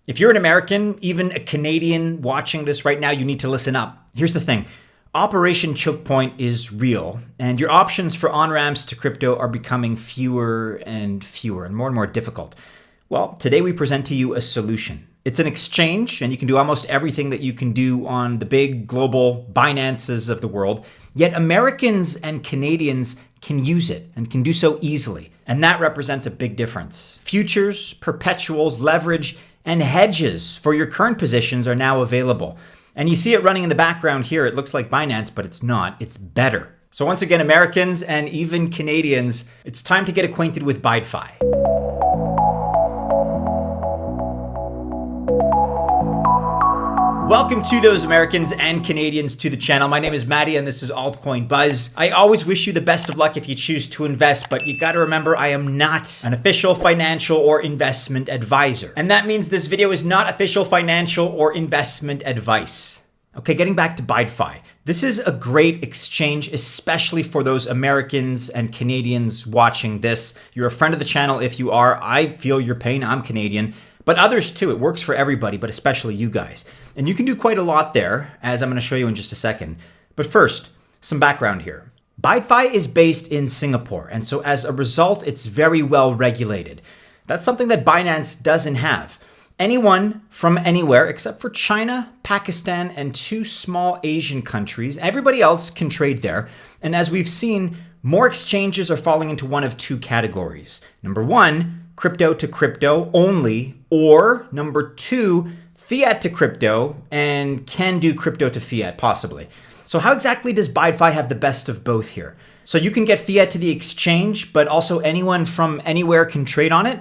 If you're an American, even a Canadian watching this right now, you need to listen up. Here's the thing. Operation ChokePoint is real, and your options for on-ramps to crypto are becoming fewer and more difficult. Well, today we present to you a solution. It's an exchange, and you can do almost everything that you can do on the big global Binances of the world, yet Americans and Canadians can use it and can do so easily, and that represents a big difference. Futures, perpetuals, leverage, and hedges for your current positions are now available. And you see it running in the background here. It looks like Binance, but it's not. It's better. So once again, Americans and even Canadians, it's time to get acquainted with BYDFI. Welcome to those Americans and Canadians to the channel. My name is Maddie and this is Altcoin Buzz. I always wish you the best of luck if you choose to invest, but you gotta remember I am not an official financial or investment advisor. And that means this video is not official financial or investment advice. Okay, getting back to BYDFI. This is a great exchange, especially for those Americans and Canadians watching this. You're a friend of the channel if you are. I feel your pain, I'm Canadian. But others too, it works for everybody, but especially you guys. And you can do quite a lot there, as I'm gonna show you in just a second. But first, some background here. BYDFI is based in Singapore, and so as a result, it's very well regulated. That's something that Binance doesn't have. Anyone from anywhere, except for China, Pakistan, and 2 small Asian countries, everybody else can trade there. And as we've seen, more exchanges are falling into one of 2 categories. Number 1, crypto to crypto only, or number 2, fiat to crypto and can do crypto to fiat possibly. So how exactly does BYDFI have the best of both here? So you can get fiat to the exchange, but also anyone from anywhere can trade on it?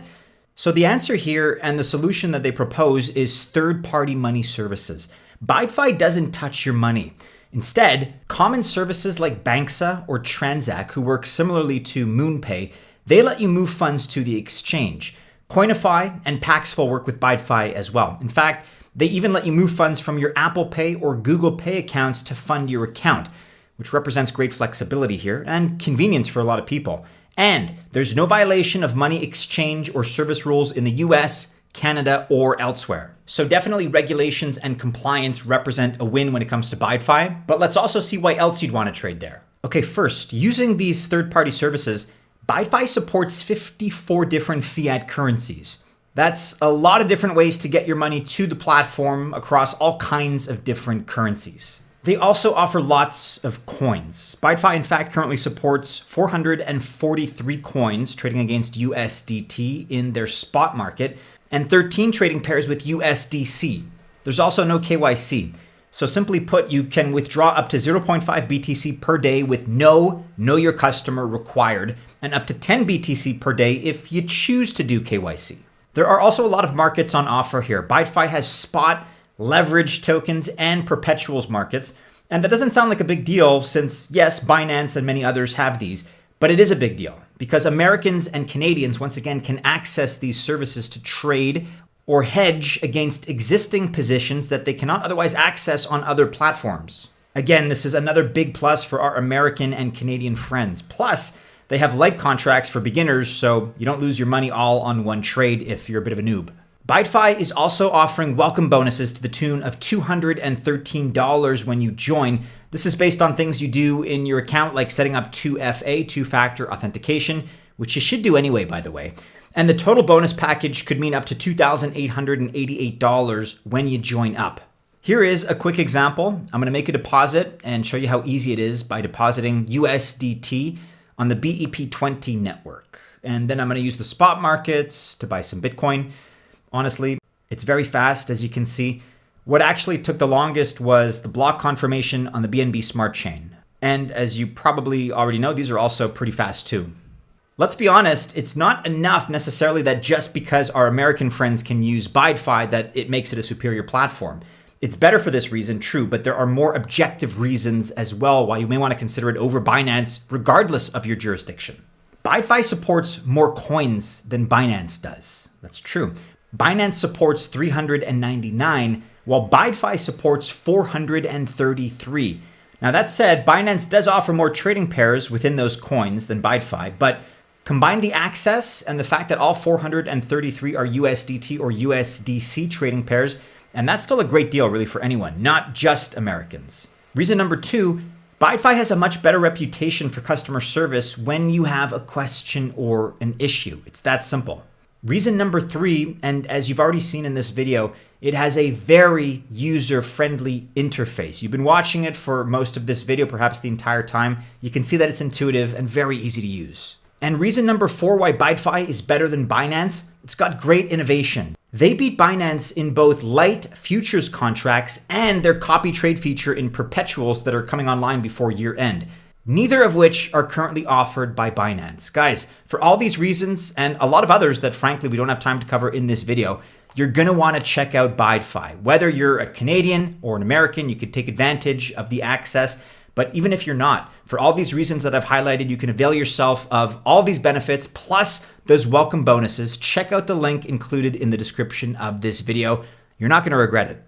So the answer here and the solution that they propose is third-party money services. BYDFI doesn't touch your money. Instead, common services like Banksa or Transact, who work similarly to MoonPay, they let you move funds to the exchange. Coinify and Paxful work with BYDFI as well. In fact, they even let you move funds from your Apple Pay or Google Pay accounts to fund your account, which represents great flexibility here and convenience for a lot of people. And there's no violation of money exchange or service rules in the US, Canada, or elsewhere. So definitely regulations and compliance represent a win when it comes to BYDFI, but let's also see why else you'd want to trade there. Okay, first, using these third-party services, BYDFI supports 54 different fiat currencies. That's a lot of different ways to get your money to the platform across all kinds of different currencies. They also offer lots of coins. BYDFI, in fact, currently supports 443 coins trading against USDT in their spot market and 13 trading pairs with USDC. There's also no KYC. So simply put, you can withdraw up to 0.5 BTC per day with no Know Your Customer required, and up to 10 BTC per day if you choose to do KYC. There are also a lot of markets on offer here. BYDFI has spot, leverage tokens, and perpetuals markets. And that doesn't sound like a big deal since, yes, Binance and many others have these, but it is a big deal because Americans and Canadians, once again, can access these services to trade or hedge against existing positions that they cannot otherwise access on other platforms. Again, this is another big plus for our American and Canadian friends. Plus, they have light contracts for beginners, so you don't lose your money all on one trade if you're a bit of a noob. BYDFI is also offering welcome bonuses to the tune of $213 when you join. This is based on things you do in your account, like setting up 2FA, two-factor authentication, which you should do anyway, by the way. And the total bonus package could mean up to $2,888 when you join up. Here is a quick example. I'm gonna make a deposit and show you how easy it is by depositing USDT on the BEP20 network. And then I'm gonna use the spot markets to buy some Bitcoin. Honestly, it's very fast, as you can see. What actually took the longest was the block confirmation on the BNB Smart Chain. And as you probably already know, these are also pretty fast too. Let's be honest, it's not enough necessarily that just because our American friends can use BYDFI that it makes it a superior platform. It's better for this reason, true, but there are more objective reasons as well why you may want to consider it over Binance, regardless of your jurisdiction. BYDFI supports more coins than Binance does. That's true. Binance supports 399, while BYDFI supports 433. Now that said, Binance does offer more trading pairs within those coins than BYDFI, but Combine the access and the fact that all 433 are USDT or USDC trading pairs, and that's still a great deal really for anyone, not just Americans. Reason number 2, BYDFI has a much better reputation for customer service when you have a question or an issue. It's that simple. Reason number 3, and as you've already seen in this video, it has a very user-friendly interface. You've been watching it for most of this video, perhaps the entire time. You can see that it's intuitive and very easy to use. And reason number 4 why BYDFI is better than Binance, it's got great innovation. They beat Binance in both light futures contracts and their copy trade feature in perpetuals that are coming online before year end. Neither of which are currently offered by Binance. Guys, for all these reasons and a lot of others that frankly we don't have time to cover in this video, you're gonna wanna check out BYDFI. Whether you're a Canadian or an American, you could take advantage of the access. But even if you're not, for all these reasons that I've highlighted, you can avail yourself of all these benefits plus those welcome bonuses. Check out the link included in the description of this video. You're not gonna regret it.